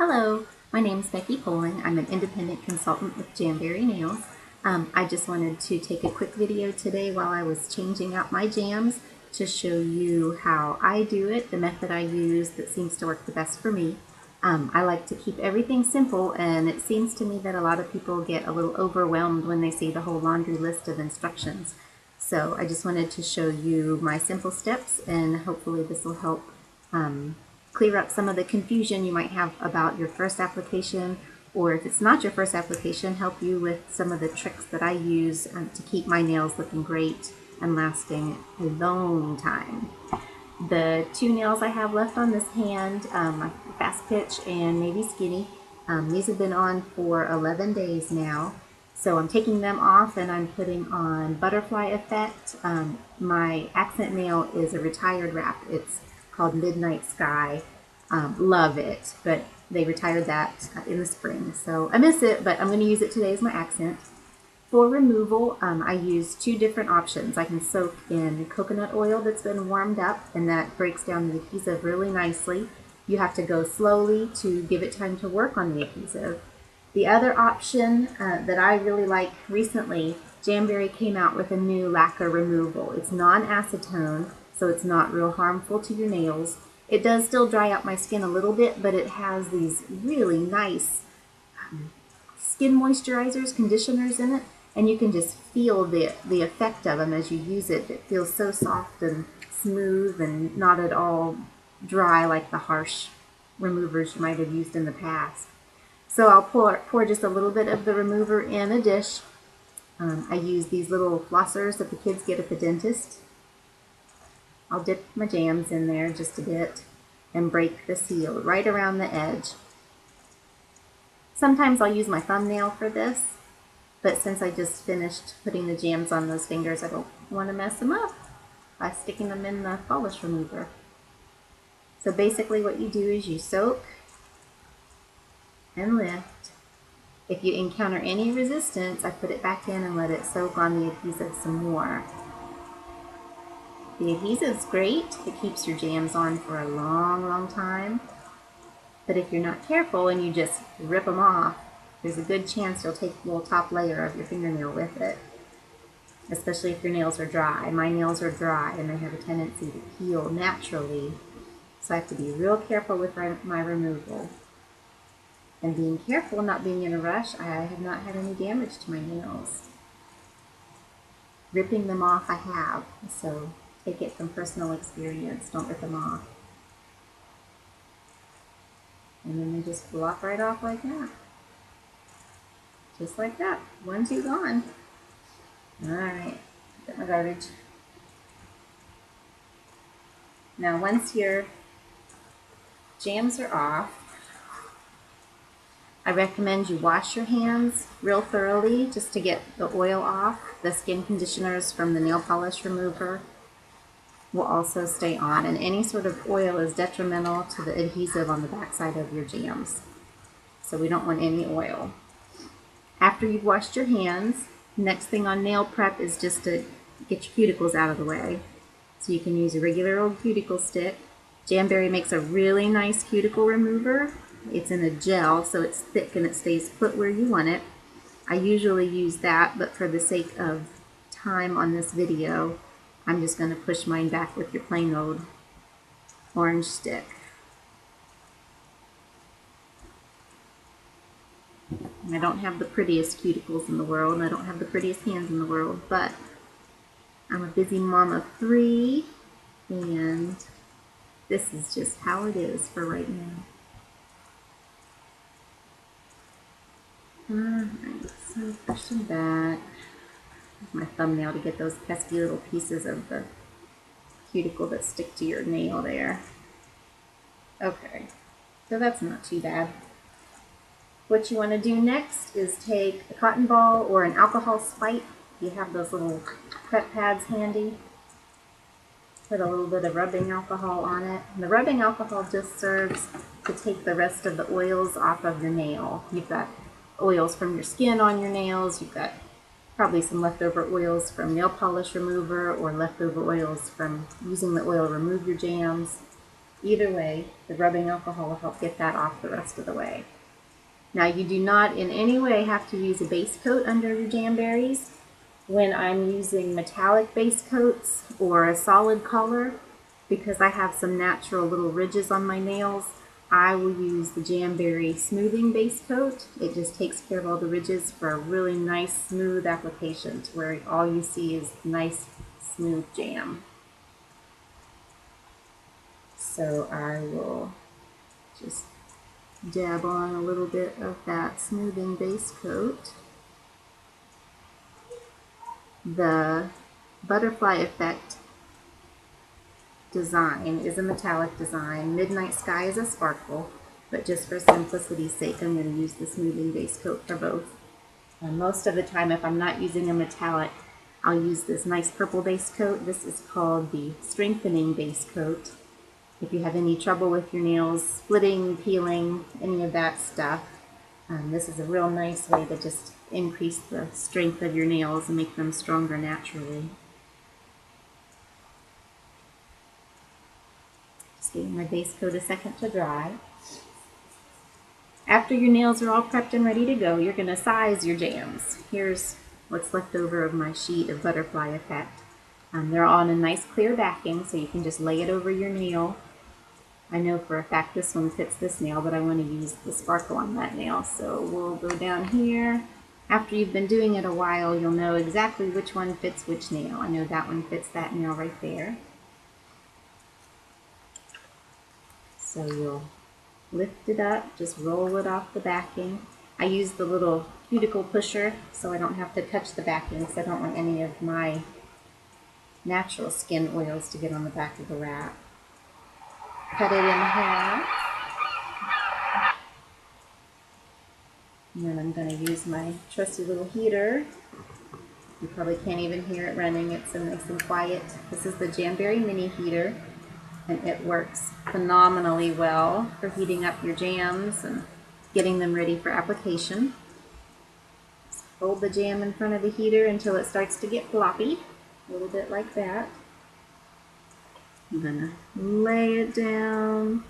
Hello, my name is Becky Poling. I'm an independent consultant with Jamberry Nails. I just wanted to take a quick video today while I was changing out my jams to show you how I do it, the method I use that seems to work the best for me. I like to keep everything simple, and it seems to me that a lot of people get a little overwhelmed when they see the whole laundry list of instructions. So I just wanted to show you my simple steps, and hopefully this will help clear up some of the confusion you might have about your first application, or if it's not your first application, help you with some of the tricks that I use to keep my nails looking great and lasting a long time. The two nails I have left on this hand, Fast Pitch and Maybe Skinny, these have been on for 11 days now. So I'm taking them off and I'm putting on Butterfly Effect. My accent nail is a retired wrap. It's called Midnight Sky. Love it, but they retired that in the spring. So I miss it, but I'm going to use it today as my accent. For removal, I use two different options. I can soak in coconut oil that's been warmed up, and that breaks down the adhesive really nicely. You have to go slowly to give it time to work on the adhesive. The other option that I really like recently, Jamberry came out with a new lacquer removal. It's non-acetone, so it's not real harmful to your nails. It does still dry out my skin a little bit, but it has these really nice skin moisturizers, conditioners in it, and you can just feel the effect of them as you use it. It feels so soft and smooth and not at all dry like the harsh removers you might have used in the past. So I'll pour just a little bit of the remover in a dish. I use these little flossers that the kids get at the dentist. I'll dip my jams in there just a bit and break the seal right around the edge. Sometimes I'll use my thumbnail for this, but since I just finished putting the jams on those fingers, I don't want to mess them up by sticking them in the polish remover. So basically what you do is you soak and lift. If you encounter any resistance, I put it back in and let it soak on the adhesive some more. The adhesive's great. It keeps your jams on for a long, long time. But if you're not careful and you just rip them off, there's a good chance you'll take the little top layer of your fingernail with it, especially if your nails are dry. My nails are dry and they have a tendency to peel naturally, so I have to be real careful with my removal. And being careful, not being in a rush, I have not had any damage to my nails. Ripping them off I have, so take it from personal experience. Don't rip them off. And then they just flop right off like that. Just like that. 1, 2, gone. Alright, get my garbage. Now once your jams are off, I recommend you wash your hands real thoroughly just to get the oil off. The skin conditioners from the nail polish remover will also stay on, and any sort of oil is detrimental to the adhesive on the backside of your jams. So we don't want any oil. After you've washed your hands, next thing on nail prep is just to get your cuticles out of the way. So you can use a regular old cuticle stick. Jamberry makes a really nice cuticle remover. It's in a gel, so it's thick and it stays put where you want it. I usually use that, but for the sake of time on this video, I'm just going to push mine back with your plain old orange stick. I don't have the prettiest cuticles in the world, and I don't have the prettiest hands in the world, but I'm a busy mom of 3, and this is just how it is for right now. Alright, so push them back. Use my thumbnail to get those pesky little pieces of the cuticle that stick to your nail there. Okay, so that's not too bad. What you want to do next is take a cotton ball or an alcohol spike. You have those little prep pads handy. Put a little bit of rubbing alcohol on it. And the rubbing alcohol just serves to take the rest of the oils off of the nail. You've got oils from your skin on your nails. You've got probably some leftover oils from nail polish remover or leftover oils from using the oil to remove your jams. Either way, the rubbing alcohol will help get that off the rest of the way. Now you do not in any way have to use a base coat under your Jamberries. When I'm using metallic base coats or a solid color, because I have some natural little ridges on my nails, I will use the Jamberry smoothing base coat. It just takes care of all the ridges for a really nice smooth application to where all you see is nice smooth jam. So I will just dab on a little bit of that smoothing base coat. The butterfly effect design is a metallic design. Midnight Sky is a sparkle, but just for simplicity's sake, I'm going to use the smoothing base coat for both. Most of the time, if I'm not using a metallic, I'll use this nice purple base coat. This is called the strengthening base coat. If you have any trouble with your nails splitting, peeling, any of that stuff, this is a real nice way to just increase the strength of your nails and make them stronger naturally. Just giving my base coat a second to dry. After your nails are all prepped and ready to go, you're going to size your jams. Here's what's left over of my sheet of Butterfly Effect. They're on a nice clear backing, so you can just lay it over your nail. I know for a fact this one fits this nail, but I want to use the sparkle on that nail. So we'll go down here. After you've been doing it a while, you'll know exactly which one fits which nail. I know that one fits that nail right there. So you'll lift it up, just roll it off the backing. I use the little cuticle pusher so I don't have to touch the backing because I don't want any of my natural skin oils to get on the back of the wrap. Cut it in half. And then I'm going to use my trusty little heater. You probably can't even hear it running. It's so nice and quiet. This is the Jamberry mini heater, and it works phenomenally well for heating up your jams and getting them ready for application. Just hold the jam in front of the heater until it starts to get floppy, a little bit like that. I'm going to lay it down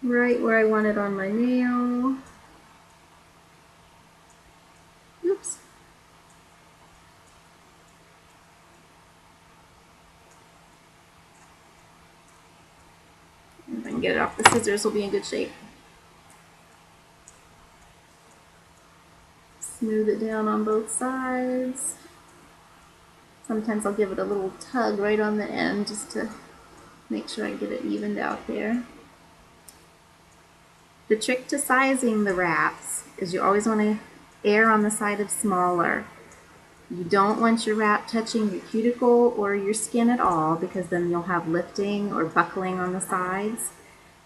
right where I want it on my nail. Oops. If I can get it off the scissors, we'll be in good shape. Smooth it down on both sides. Sometimes I'll give it a little tug right on the end just to make sure I get it evened out there. The trick to sizing the wraps is you always want to err on the side of smaller. You don't want your wrap touching your cuticle or your skin at all, because then you'll have lifting or buckling on the sides.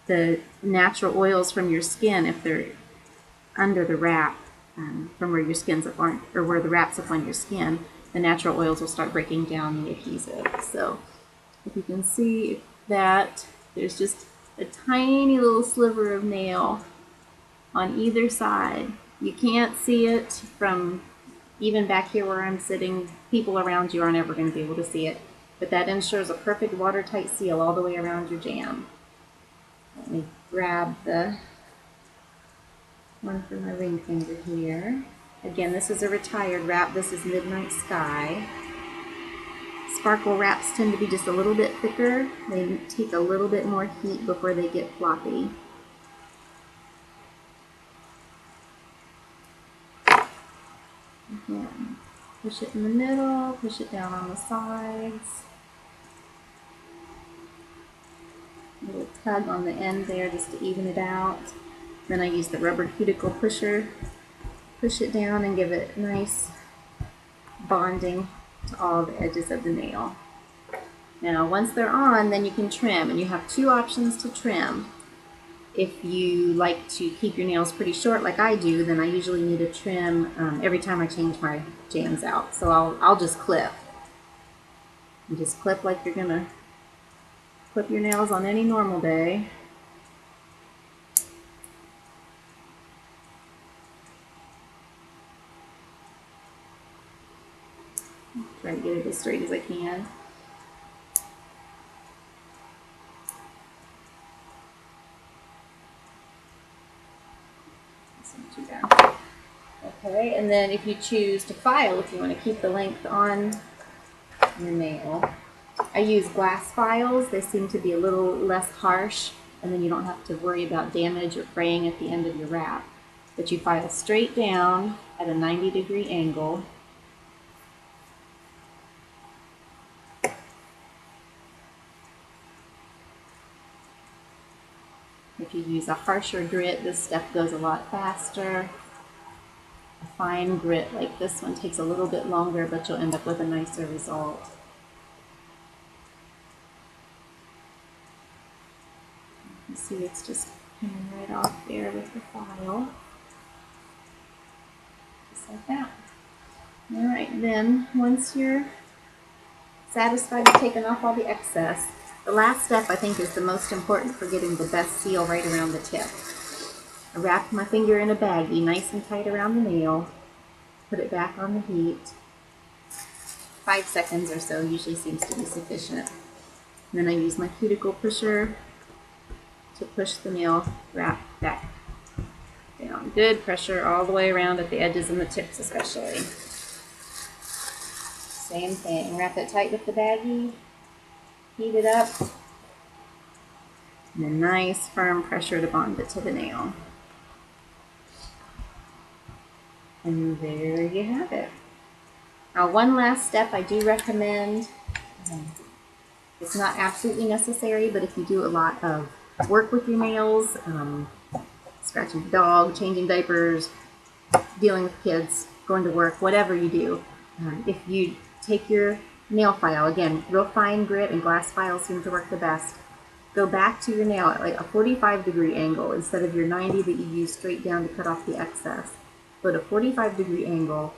The natural oils from your skin, if they're under the wrap, from where your skin's up on, or where the wrap's up on your skin, the natural oils will start breaking down the adhesive. So if you can see that there's just a tiny little sliver of nail on either side. You can't see it from even back here where I'm sitting. People around you aren't ever going to be able to see it, but that ensures a perfect watertight seal all the way around your jam. Let me grab the one for my ring finger here. Again, this is a retired wrap. This is Midnight Sky. Sparkle wraps tend to be just a little bit thicker. They take a little bit more heat before they get floppy. Again, push it in the middle, push it down on the sides. A little tug on the end there just to even it out. Then I use the rubber cuticle pusher, push it down and give it nice bonding to all the edges of the nail. Now once they're on, then you can trim, and you have two options to trim. If you like to keep your nails pretty short like I do, then I usually need a trim every time I change my jams out. So I'll just clip. You just clip like you're gonna clip your nails on any normal day. Try to get it as straight as I can. Isn't too bad. Okay, and then if you choose to file, if you want to keep the length on your nail, I use glass files. They seem to be a little less harsh, and then you don't have to worry about damage or fraying at the end of your wrap. But you file straight down at a 90-degree angle. If you use a harsher grit, this step goes a lot faster. A fine grit like this one takes a little bit longer, but you'll end up with a nicer result. You see it's just coming right off there with the file. Just like that. Alright, then once you're satisfied with taking off all the excess, the last step I think is the most important for getting the best seal right around the tip. I wrap my finger in a baggie nice and tight around the nail, put it back on the heat. 5 seconds or so usually seems to be sufficient. And then I use my cuticle pusher to push the nail wrap back down. Good pressure all the way around at the edges and the tips especially. Same thing, wrap it tight with the baggie, heat it up, and a nice firm pressure to bond it to the nail. And there you have it. Now one last step I do recommend, it's not absolutely necessary, but if you do a lot of work with your nails, scratching the dog, changing diapers, dealing with kids, going to work, whatever you do, if you take your nail file, again, real fine grit and glass files seem to work the best, go back to your nail at like a 45-degree angle instead of your 90 that you use straight down to cut off the excess. Go to a 45-degree angle,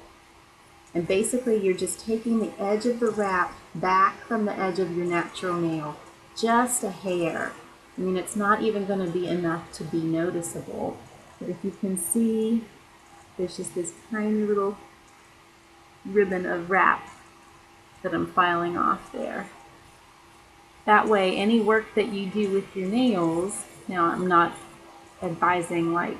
and basically you're just taking the edge of the wrap back from the edge of your natural nail, just a hair. I mean, it's not even going to be enough to be noticeable, but if you can see, there's just this tiny little ribbon of wrap that I'm filing off there. That way, any work that you do with your nails, now I'm not advising like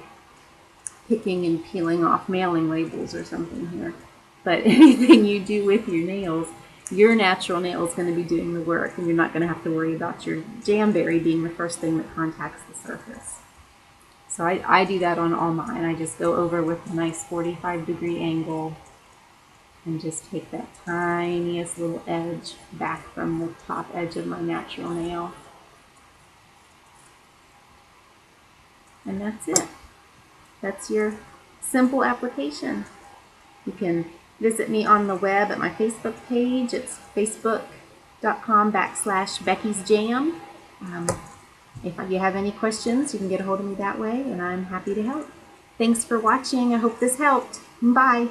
picking and peeling off mailing labels or something here, but anything you do with your nails, your natural nail is going to be doing the work, and you're not going to have to worry about your Jamberry being the first thing that contacts the surface. So I do that on all mine. I just go over with a nice 45-degree angle and just take that tiniest little edge back from the top edge of my natural nail. And that's it. That's your simple application. You can visit me on the web at my Facebook page. It's facebook.com/Becky'sJam. If you have any questions, you can get a hold of me that way, and I'm happy to help. Thanks for watching. I hope this helped. Bye.